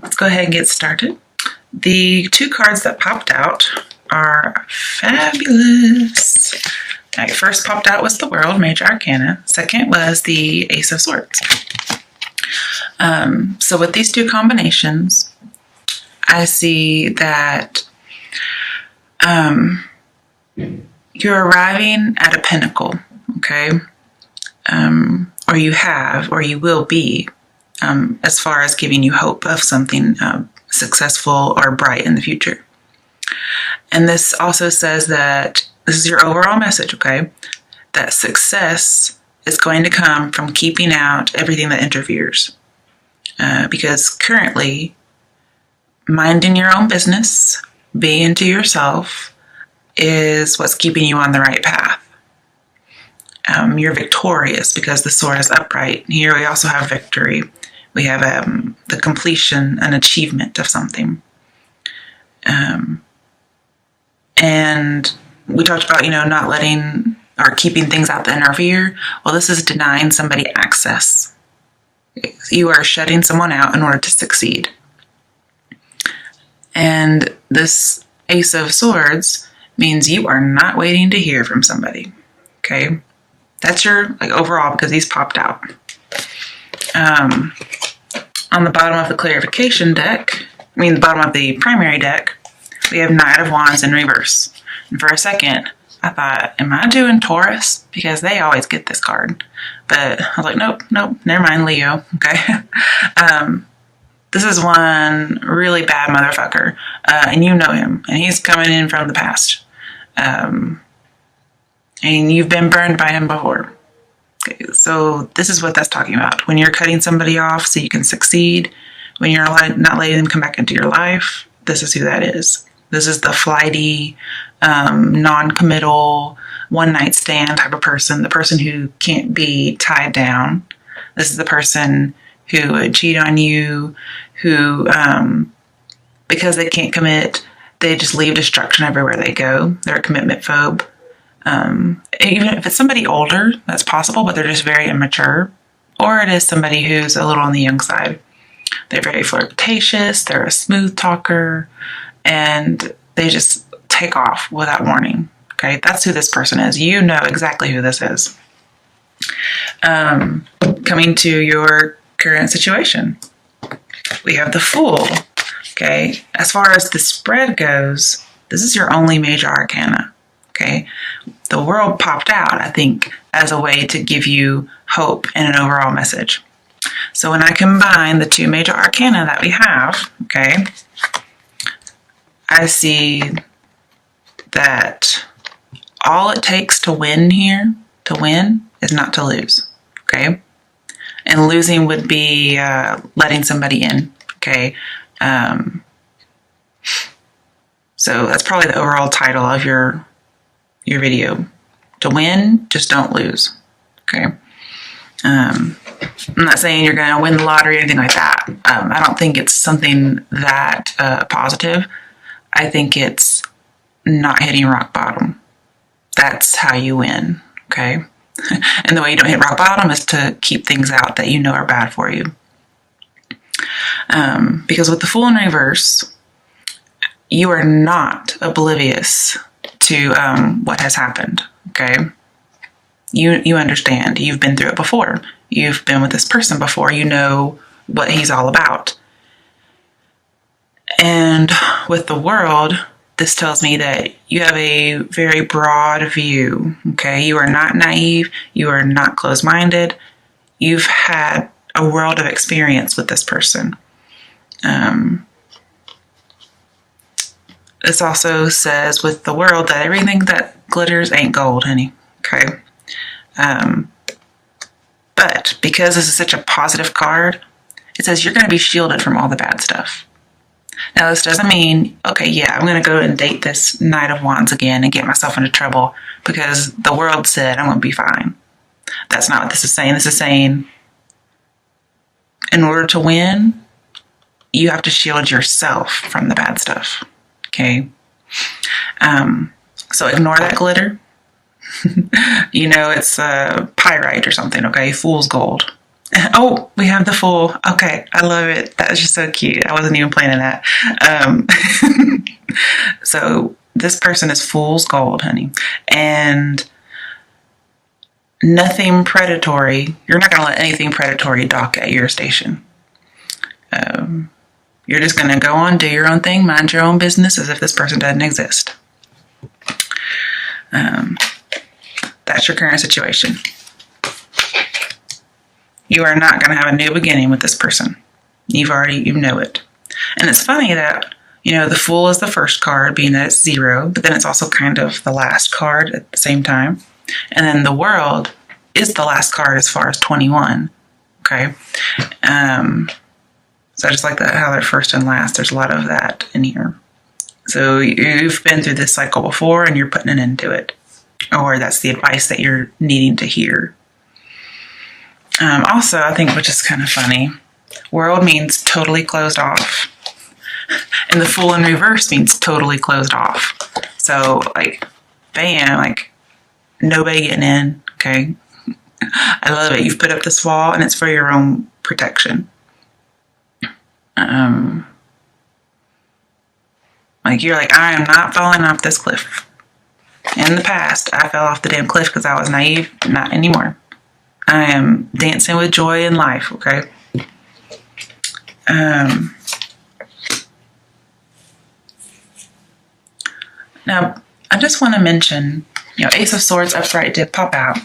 Let's go ahead and get started. The two cards that popped out are fabulous. All right, first popped out was the World, Major Arcana. Second was the Ace of Swords. So with these two combinations, I see that you're arriving at a pinnacle, okay? Or you have, or you will be, as far as giving you hope of something successful or bright in the future. And this also says that this is your overall message, okay? That success is going to come from keeping out everything that interferes. Because currently, minding your own business, being to yourself, is what's keeping you on the right path. You're victorious because the sword is upright. Here we also have victory. We have the completion, an achievement of something. And we talked about, not letting or keeping things out that interfere. Well, this is denying somebody access. You are shutting someone out in order to succeed. And this Ace of Swords means you are not waiting to hear from somebody. Okay? That's your overall, because these popped out. On the bottom of the clarification deck, the bottom of the primary deck, we have Knight of Wands in reverse. And for a second, I thought, am I doing Taurus? Because they always get this card. But I was like, nope, never mind, Leo. Okay. This is one really bad motherfucker. And you know him. And he's coming in from the past. And you've been burned by him before. Okay, so this is what that's talking about. When you're cutting somebody off so you can succeed, when you're not letting them come back into your life, this is who that is. This is the flighty, non-committal, one-night stand type of person, the person who can't be tied down. This is the person who would cheat on you, who, because they can't commit, they just leave destruction everywhere they go. They're a commitment phobe. Even if it's somebody older, that's possible, but they're just very immature. Or it is somebody who's a little on the young side. They're very flirtatious, they're a smooth talker, and they just take off without warning. Okay, that's who this person is. You know exactly who this is. Coming to your current situation, we have the Fool. Okay, as far as the spread goes, this is your only major arcana. Okay, the World popped out, I think, as a way to give you hope and an overall message. So when I combine the two major arcana that we have, okay, I see that all it takes to win here, is not to lose, okay? And losing would be letting somebody in, okay? So that's probably the overall title of your video. To win, just don't lose, okay? I'm not saying you're going to win the lottery or anything like that. I don't think it's something that positive. I think it's not hitting rock bottom. That's how you win, okay? And the way you don't hit rock bottom is to keep things out that you know are bad for you. Because with the Fool in reverse, you are not oblivious to what has happened, okay? You understand. You've been through it before. You've been with this person before. You know what he's all about. And with the World, this tells me that you have a very broad view, okay? You are not naive. You are not closed-minded. You've had a world of experience with this person. This also says with the World that everything that glitters ain't gold, honey, okay? But because this is such a positive card, it says you're going to be shielded from all the bad stuff. Now, this doesn't mean, okay, yeah, I'm going to go and date this Knight of Wands again and get myself into trouble because the World said I'm going to be fine. That's not what this is saying. This is saying in order to win, you have to shield yourself from the bad stuff, okay? So ignore that glitter. It's pyrite or something, okay? Fool's gold. Oh, we have the Fool. Okay, I love it. That was just so cute. I wasn't even planning that. Um, so this person is fool's gold, honey, and nothing predatory. You're not going to let anything predatory dock at your station. You're just going to go on, do your own thing, mind your own business as if this person doesn't exist. That's your current situation. You are not going to have a new beginning with this person. You know it. And it's funny that, the Fool is the first card, being that it's 0, but then it's also kind of the last card at the same time. And then the World is the last card as far as 21. Okay. So I just like that, how they're first and last. There's a lot of that in here. So you've been through this cycle before and you're putting an end to it. Or that's the advice that you're needing to hear. Also, I think, which is kind of funny, World means totally closed off. And the Fool in reverse means totally closed off. So, bam, nobody getting in, okay? I love it. You've put up this wall, and it's for your own protection. You're I am not falling off this cliff. In the past, I fell off the damn cliff because I was naive. Not anymore. I am dancing with joy in life, okay? Now, I just want to mention, Ace of Swords upright did pop out.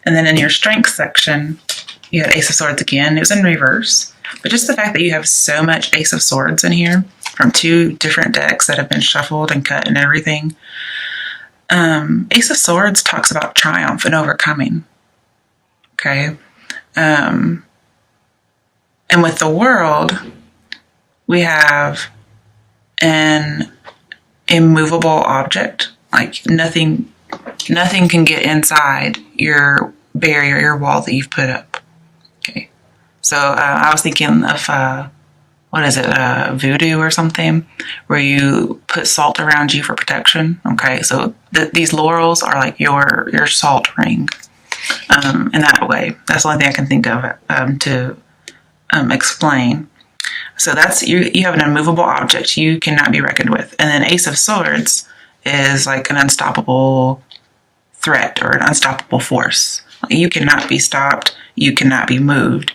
And then in your strength section, you had Ace of Swords again. It was in reverse. But just the fact that you have so much Ace of Swords in here from 2 different decks that have been shuffled and cut and everything. Ace of Swords talks about triumph and overcoming. Okay. And with the World, we have an immovable object. Nothing can get inside your barrier, your wall that you've put up. Okay. So I was thinking of, voodoo or something, where you put salt around you for protection. Okay. So these laurels are like your salt ring. In that way. That's the only thing I can think of to explain. So that's, you have an immovable object you cannot be reckoned with. And then Ace of Swords is an unstoppable threat or an unstoppable force. You cannot be stopped. You cannot be moved.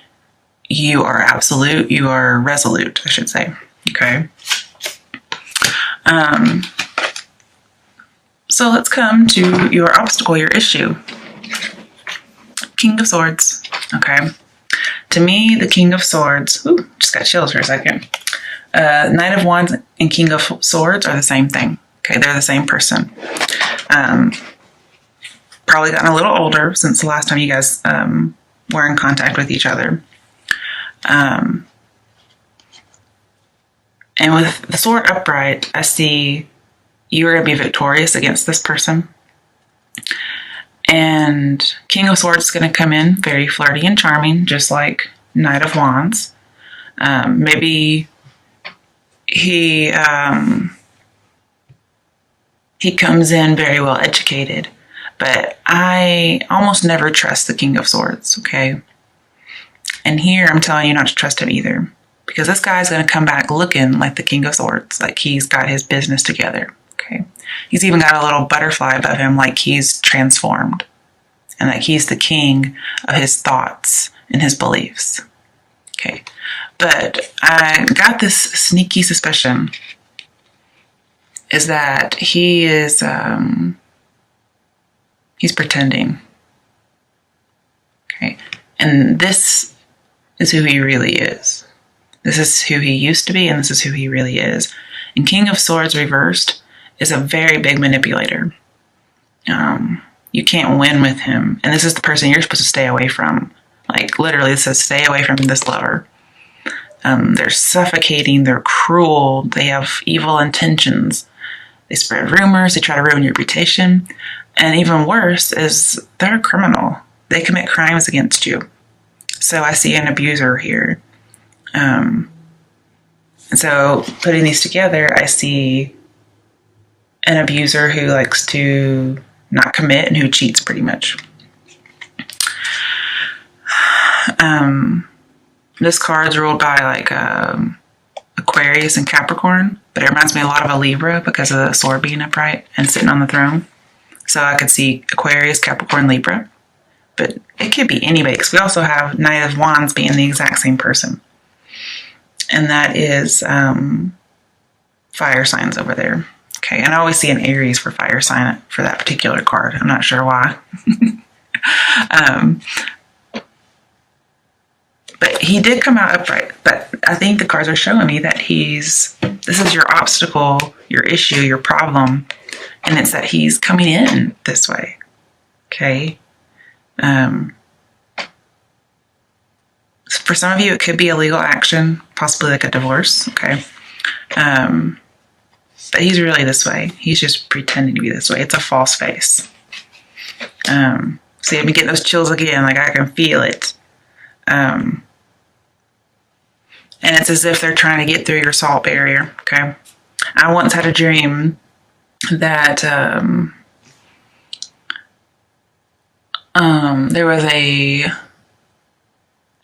You are absolute. You are resolute, I should say. Okay. So let's come to your obstacle, your issue. King of Swords. Okay. To me, the King of Swords, just got chills for a second. Knight of Wands and King of Swords are the same thing. Okay, they're the same person. Probably gotten a little older since the last time you guys were in contact with each other. And with the Sword upright, I see you're going to be victorious against this person. And King of Swords is going to come in very flirty and charming, just like Knight of Wands. Maybe he comes in very well educated, but I almost never trust the King of Swords, okay? And here I'm telling you not to trust him either, because this guy's going to come back looking like the King of Swords, like he's got his business together, okay? He's even got a little butterfly above him, like he's transformed, and like he's the king of his thoughts and his beliefs. Okay. But I got this sneaky suspicion is that he is, he's pretending. Okay. And this is who he really is. This is who he used to be, and this is who he really is. And King of Swords reversed is a very big manipulator. You can't win with him. And this is the person you're supposed to stay away from. Literally, it says stay away from this lover. They're suffocating. They're cruel. They have evil intentions. They spread rumors. They try to ruin your reputation. And even worse is they're a criminal. They commit crimes against you. So I see an abuser here. And so putting these together, I see an abuser who likes to not commit and who cheats pretty much. This card's ruled by like Aquarius and Capricorn, but it reminds me a lot of a Libra because of the sword being upright and sitting on the throne. So I could see Aquarius, Capricorn, Libra, but it could be anybody because we also have Knight of Wands being the exact same person. And that is fire signs over there. Okay, and I always see an Aries for fire sign for that particular card. I'm not sure why. But he did come out upright. But I think the cards are showing me that this is your obstacle, your issue, your problem. And it's that he's coming in this way. Okay. For some of you, it could be a legal action, possibly like a divorce. Okay. But he's really this way. He's just pretending to be this way. It's a false face. See, I've been getting those chills again. Like I can feel it. And it's as if they're trying to get through your salt barrier. Okay. I once had a dream that there was a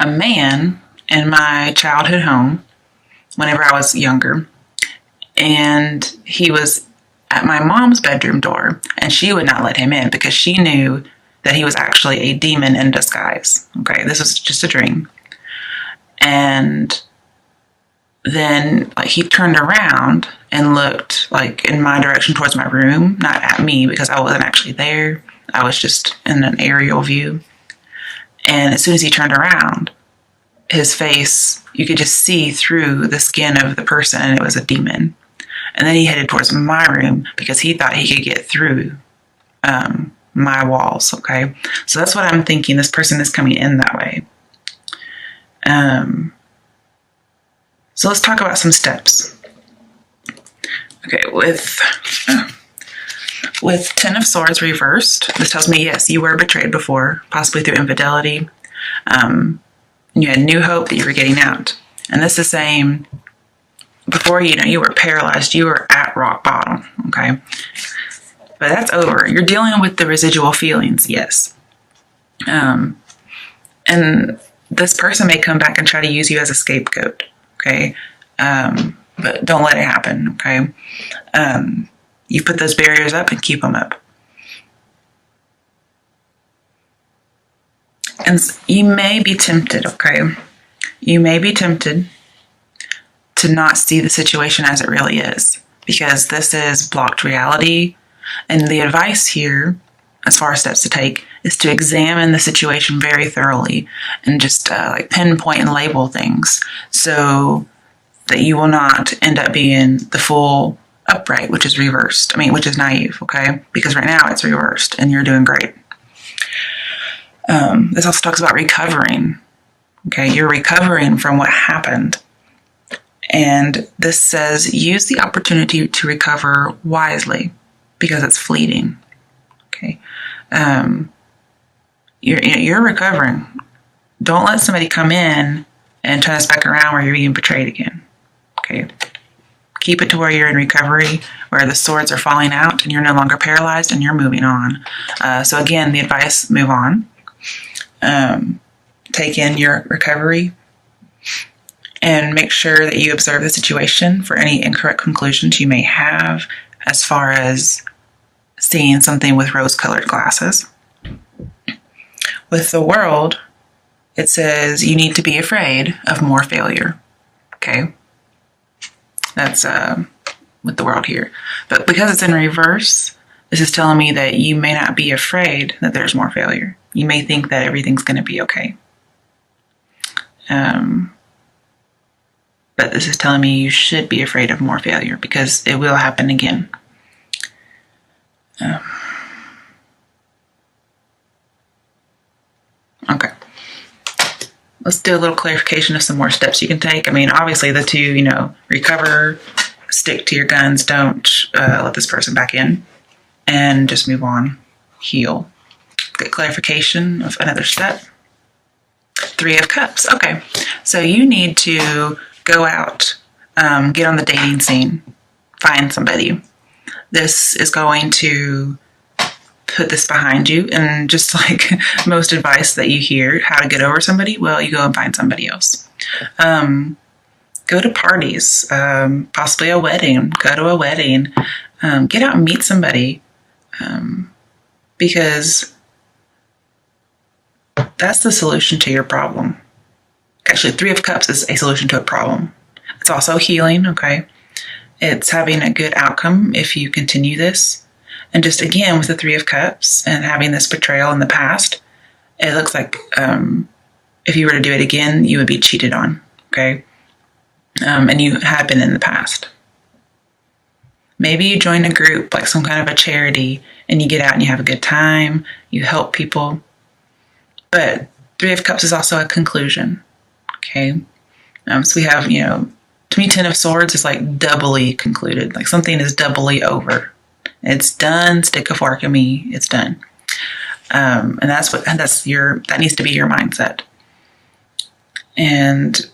man in my childhood home whenever I was younger, and he was at my mom's bedroom door, and she would not let him in because she knew that he was actually a demon in disguise. Okay, this was just a dream. And then like he turned around and looked like in my direction towards my room, not at me because I wasn't actually there. I was just in an aerial view. And as soon as he turned around, his face, you could just see through the skin of the person, and it was a demon. And then he headed towards my room because he thought he could get through my walls. Okay, so that's what I'm thinking. This person is coming in that way. So let's talk about some steps. Okay, with Ten of Swords reversed, this tells me, yes, you were betrayed before, possibly through infidelity. You had new hope that you were getting out. And this is saying, before you were paralyzed, you were at rock bottom, okay? But that's over. You're dealing with the residual feelings, yes. And this person may come back and try to use you as a scapegoat, okay? But don't let it happen, okay? You put those barriers up and keep them up. And you may be tempted, okay? You may be tempted to not see the situation as it really is, because this is blocked reality. And the advice here, as far as steps to take, is to examine the situation very thoroughly and just like pinpoint and label things so that you will not end up being the full upright, which is reversed. Which is naive, okay? Because right now it's reversed and you're doing great. This also talks about recovering. Okay, you're recovering from what happened. And this says use the opportunity to recover wisely because it's fleeting. Okay, you're recovering. Don't let somebody come in and turn us back around where you're being betrayed again. Okay, keep it to where you're in recovery, where the swords are falling out and you're no longer paralyzed and you're moving on. So again, the advice: move on. Take in your recovery and make sure that you observe the situation for any incorrect conclusions you may have as far as seeing something with rose-colored glasses. With the World, it says you need to be afraid of more failure. Okay? That's with the World here. But because it's in reverse, this is telling me that you may not be afraid that there's more failure. You may think that everything's going to be okay. But this is telling me you should be afraid of more failure because it will happen again. Okay. Let's do a little clarification of some more steps you can take. Obviously the two, recover, stick to your guns, don't let this person back in, and just move on, heal. Get clarification of another step. 3 of Cups. Okay, so you need to go out, get on the dating scene, find somebody. This is going to put this behind you. And just like most advice that you hear, how to get over somebody, well, you go and find somebody else. Go to parties, possibly a wedding. Go to a wedding. Get out and meet somebody, because that's the solution to your problem. Actually, Three of Cups is a solution to a problem. It's also healing, okay? It's having a good outcome if you continue this. And just again, with the Three of Cups and having this betrayal in the past, it looks like if you were to do it again, you would be cheated on, okay? And you have been in the past. Maybe you join a group, like some kind of a charity, and you get out and you have a good time, you help people. But Three of Cups is also a conclusion, okay? So we have, to me, Ten of Swords is like doubly concluded. Like something is doubly over. It's done. Stick a fork in me. It's done. And that needs to be your mindset. And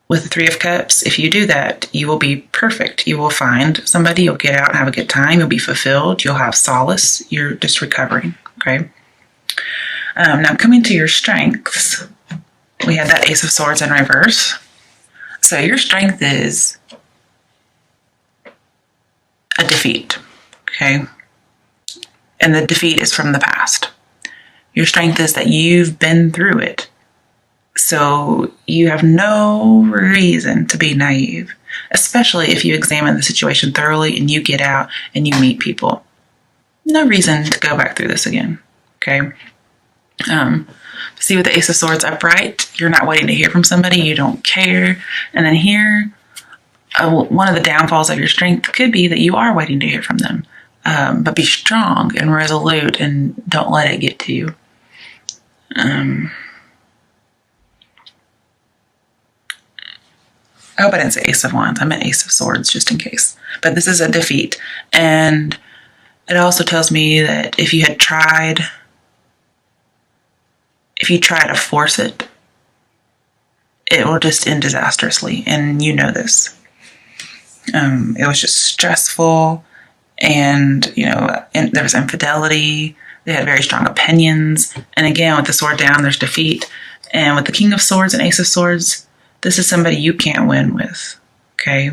with the Three of Cups, if you do that, you will be perfect. You will find somebody, you'll get out and have a good time, you'll be fulfilled, you'll have solace, you're just recovering, okay? Now coming to your strengths, we had that Ace of Swords in reverse. So your strength is a defeat, okay? And the defeat is from the past. Your strength is that you've been through it. So you have no reason to be naive, especially if you examine the situation thoroughly and you get out and you meet people. No reason to go back through this again, okay? See, with the Ace of Swords upright, you're not waiting to hear from somebody, you don't care. And then here, one of the downfalls of your strength could be that you are waiting to hear from them. But be strong and resolute and don't let it get to you. I hope I didn't say Ace of Wands. I meant Ace of Swords, just in case. But this is a defeat. And it also tells me that if you try to force it, it will just end disastrously. And you know this. It was just stressful. And, there was infidelity. They had very strong opinions. And again, with the sword down, there's defeat. And with the King of Swords and Ace of Swords, this is somebody you can't win with, okay?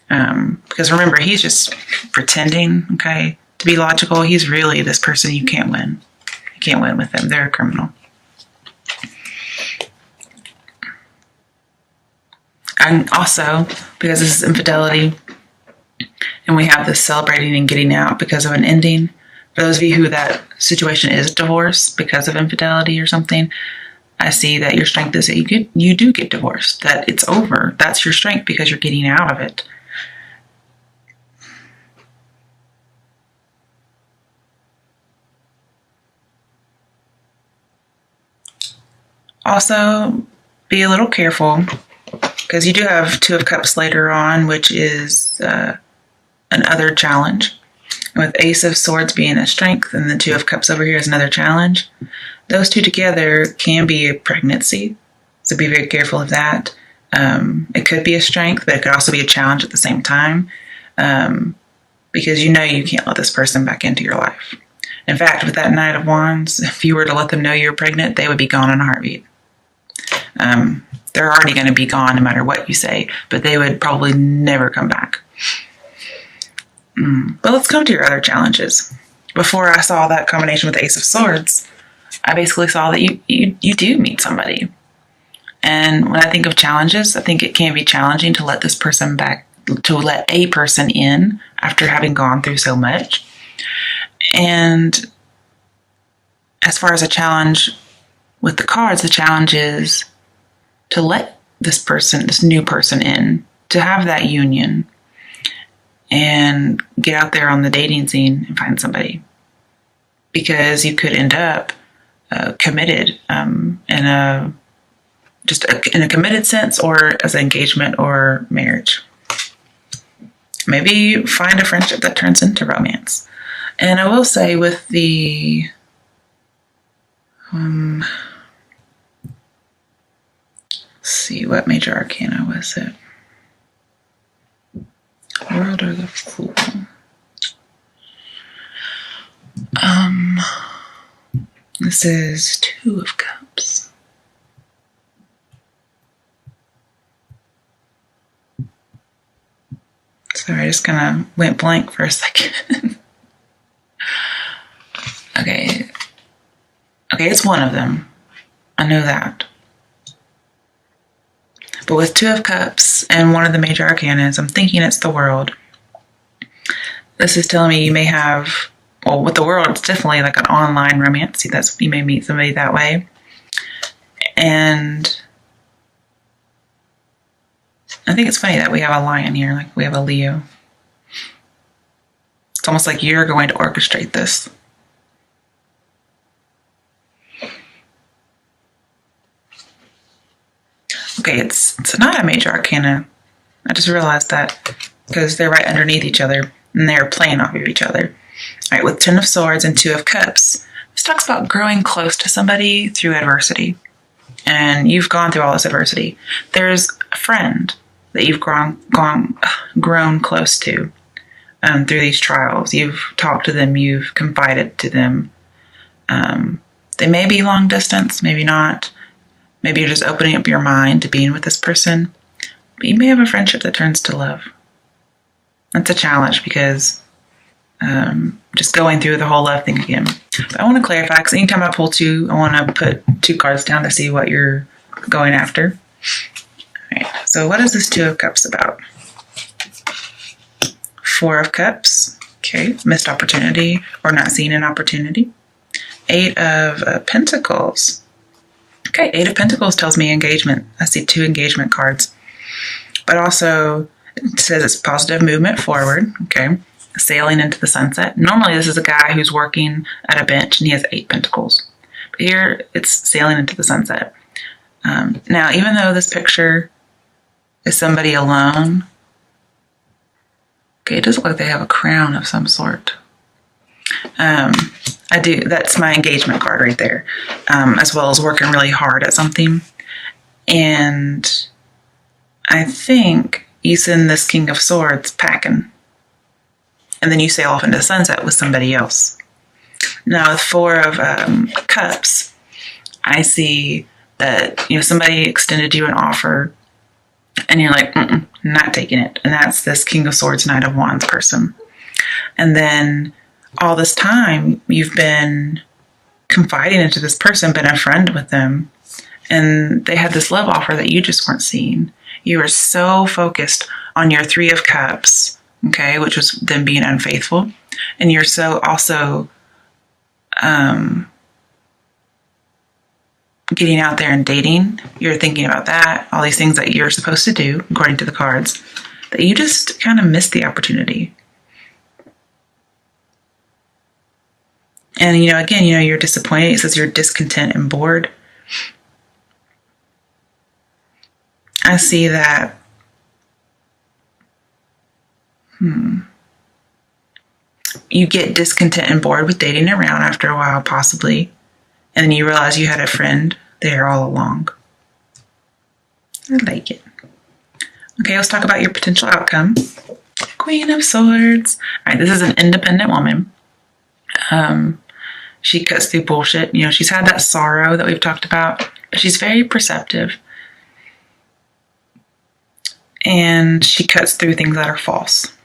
Because remember, he's just pretending, okay, to be logical. He's really this person you can't win. You can't win with them. They're a criminal. And also, because this is infidelity, and we have this celebrating and getting out because of an ending, for those of you who that situation is divorce because of infidelity or something, I see that your strength is that you do get divorced, that it's over. That's your strength because you're getting out of it. Also, be a little careful because you do have Two of Cups later on, which is another challenge. With Ace of Swords being a strength and the Two of Cups over here is another challenge. Those two together can be a pregnancy, so be very careful of that. It could be a strength, but it could also be a challenge at the same time, because you can't let this person back into your life. In fact, with that Knight of Wands, if you were to let them know you're pregnant, they would be gone in a heartbeat. They're already going to be gone no matter what you say, but they would probably never come back. But let's come to your other challenges. Before I saw that combination with the Ace of Swords, I basically saw that you do meet somebody. And when I think of challenges, I think it can be challenging to let a person in after having gone through so much. And as far as a challenge with the cards, the challenge is to let this new person in, to have that union and get out there on the dating scene and find somebody. Because you could end up committed in a committed sense, or as an engagement or marriage. Maybe find a friendship that turns into romance. And I will say with the let's see, what major arcana was it? World or the Fool? Um, this is Two of Cups. Sorry, I just kind of went blank for a second. Okay. Okay, it's one of them. I know that. But with Two of Cups and one of the major arcanas, I'm thinking it's the World. This is telling me you may have, well, with the World, it's definitely like an online romance. See, that's, you may meet somebody that way. And I think it's funny that we have a Lion here, like we have a Leo. It's almost like you're going to orchestrate this. Okay, it's not a major arcana. I just realized that because they're right underneath each other and they're playing off of each other. All right, with Ten of Swords and Two of Cups, this talks about growing close to somebody through adversity. And you've gone through all this adversity. There's a friend that you've grown close to through these trials. You've talked to them, you've confided to them. They may be long distance, maybe not. Maybe you're just opening up your mind to being with this person. But you may have a friendship that turns to love. That's a challenge because just going through the whole love thing again. But I want to clarify, because anytime I pull two, I want to put two cards down to see what you're going after. All right, so what is this Two of Cups about? Four of Cups, okay, missed opportunity or not seeing an opportunity. Eight of Pentacles. Okay, Eight of Pentacles tells me engagement. I see two engagement cards. But also, it says it's positive movement forward, okay, sailing into the sunset. Normally, this is a guy who's working at a bench and he has 8 pentacles. But here, it's sailing into the sunset. Now, even though this picture is somebody alone, okay, it does look like they have a crown of some sort. I do. That's my engagement card right there, as well as working really hard at something. And I think you send this King of Swords packing, and then you sail off into the sunset with somebody else. Now, with Four of Cups, I see that somebody extended you an offer, and you're like, not taking it. And that's this King of Swords, Knight of Wands person. And then all this time, you've been confiding into this person, been a friend with them, and they had this love offer that you just weren't seeing. You were so focused on your Three of Cups, okay, which was them being unfaithful, and you're so also getting out there and dating. You're thinking about that, all these things that you're supposed to do, according to the cards, that you just kind of missed the opportunity. And, again, you're disappointed. It says you're discontent and bored. I see that. You get discontent and bored with dating around after a while, possibly. And then you realize you had a friend there all along. I like it. Okay, let's talk about your potential outcome. Queen of Swords. All right, this is an independent woman. She cuts through bullshit. She's had that sorrow that we've talked about. She's very perceptive. And she cuts through things that are false.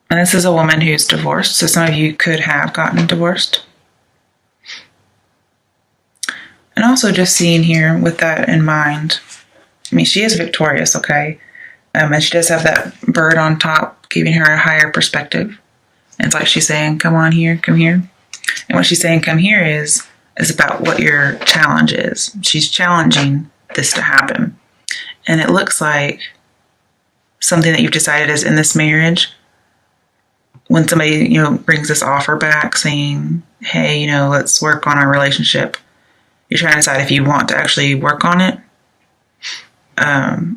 And this is a woman who's divorced. So some of you could have gotten divorced. And also just seeing here with that in mind, she is victorious, okay? And she does have that bird on top, giving her a higher perspective. And it's like she's saying, come on here, come here. And what she's saying, come here, is about what your challenge is. She's challenging this to happen. And it looks like something that you've decided is in this marriage. When somebody, brings this offer back saying, hey, let's work on our relationship. You're trying to decide if you want to actually work on it.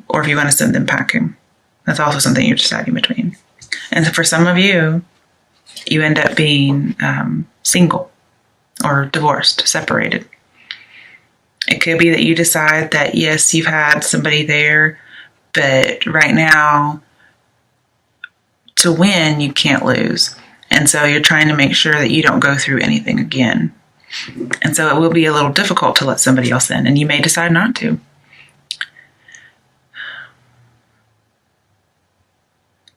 Or if you want to send them packing. That's also something you're deciding between. And for some of you, you end up being single or divorced, separated. It could be that you decide that, yes, you've had somebody there, but right now to win, you can't lose. And so you're trying to make sure that you don't go through anything again. And so it will be a little difficult to let somebody else in, and you may decide not to.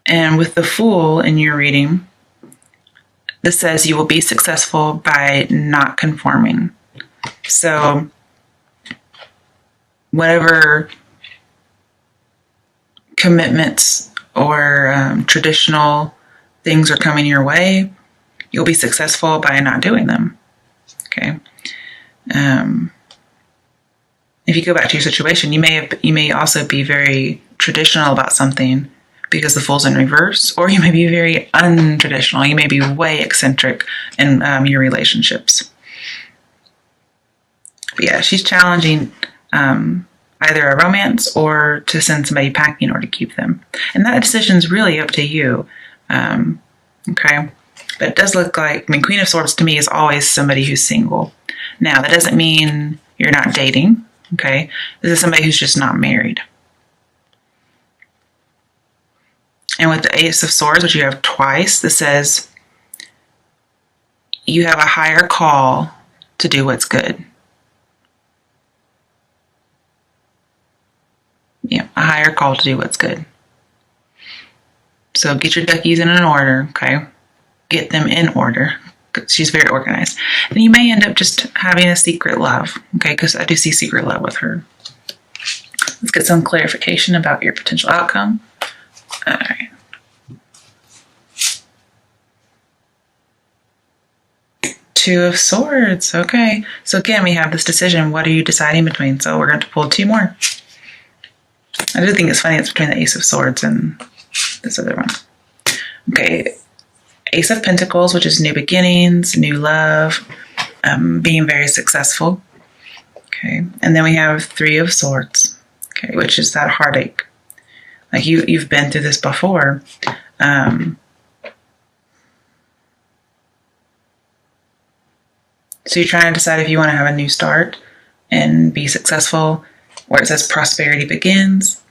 And with the Fool in your reading, this says you will be successful by not conforming. So whatever commitments or traditional things are coming your way, you'll be successful by not doing them. Okay. If you go back to your situation, you may also be very traditional about something because the Fool's in reverse, or you may be very untraditional. You may be way eccentric in your relationships. But yeah, she's challenging either a romance or to send somebody packing or to keep them. And that decision's really up to you. Okay. But it does look like, Queen of Swords to me is always somebody who's single. Now, that doesn't mean you're not dating. Okay. This is somebody who's just not married. And with the Ace of Swords, which you have twice, this says you have a higher call to do what's good. Yeah, a higher call to do what's good. So get your duckies in an order, okay? Get them in order. She's very organized. And you may end up just having a secret love, okay? Because I do see secret love with her. Let's get some clarification about your potential outcome. All right. Two of Swords. Okay. So again, we have this decision. What are you deciding between? So we're going to pull two more. I do think it's funny it's between the Ace of Swords and this other one. Okay. Ace of Pentacles, which is new beginnings, new love, being very successful. Okay. And then we have Three of Swords. Okay. Which is that heartache. Like you've been through this before. So you're trying to decide if you want to have a new start and be successful, where it says prosperity begins,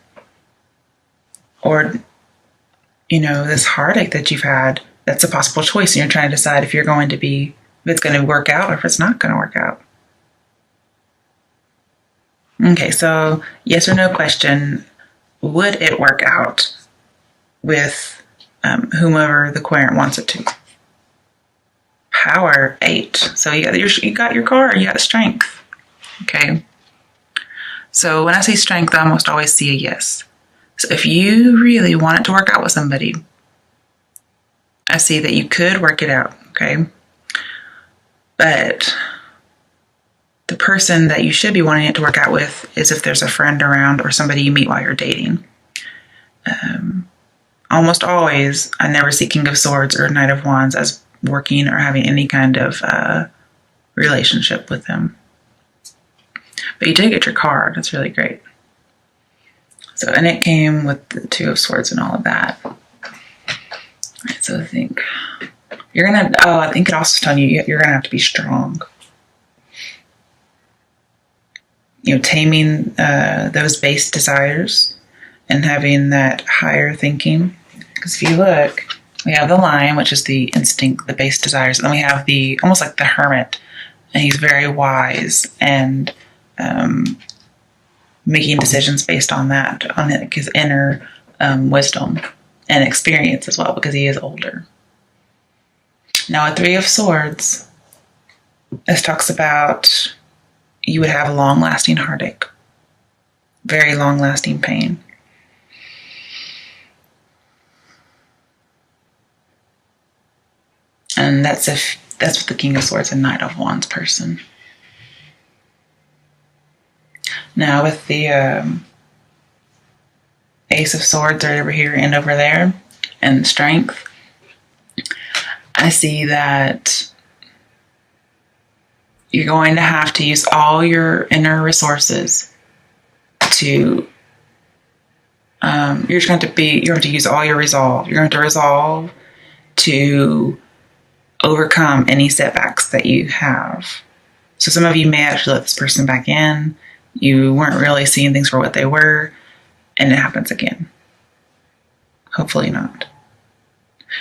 or, this heartache that you've had, that's a possible choice. And you're trying to decide if it's going to work out or if it's not going to work out. Okay, so yes or no question. Would it work out with whomever the querent wants it to? Power 8. So you got your card. You got strength. Okay. So when I say strength, I almost always see a yes. So if you really want it to work out with somebody, I see that you could work it out. Okay. But the person that you should be wanting it to work out with is if there's a friend around or somebody you meet while you're dating. Almost always, I never see King of Swords or Knight of Wands as working or having any kind of relationship with them. But you did get your card. That's really great. So, and it came with the Two of Swords and all of that. All right, so I think you're going to, I think it also telling you you're going to have to be strong. Taming those base desires and having that higher thinking. Because if you look, we have the Lion, which is the instinct, the base desires. And then we have almost like the Hermit. And he's very wise and making decisions based on that, on his inner wisdom and experience as well, because he is older. Now, a Three of Swords, this talks about you would have long-lasting heartache, very long-lasting pain. And that's with the King of Swords and Knight of Wands person. Now with the Ace of Swords right over here and over there, and strength, I see that you're going to have to use all your inner resources to, you're going to use all your resolve. You're going to resolve to overcome any setbacks that you have. So some of you may actually let this person back in. You weren't really seeing things for what they were, and it happens again. Hopefully not.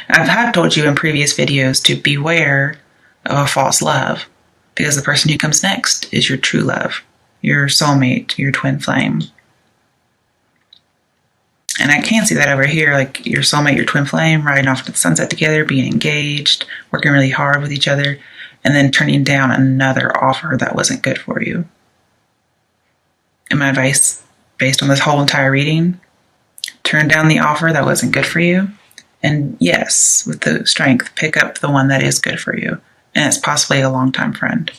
I have told you in previous videos to beware of a false love, because the person who comes next is your true love, your soulmate, your twin flame. And I can see that over here, like your soulmate, your twin flame, riding off to the sunset together, being engaged, working really hard with each other, and then turning down another offer that wasn't good for you. And my advice, based on this whole entire reading, turn down the offer that wasn't good for you. And yes, with the strength, pick up the one that is good for you. And it's possibly a longtime friend.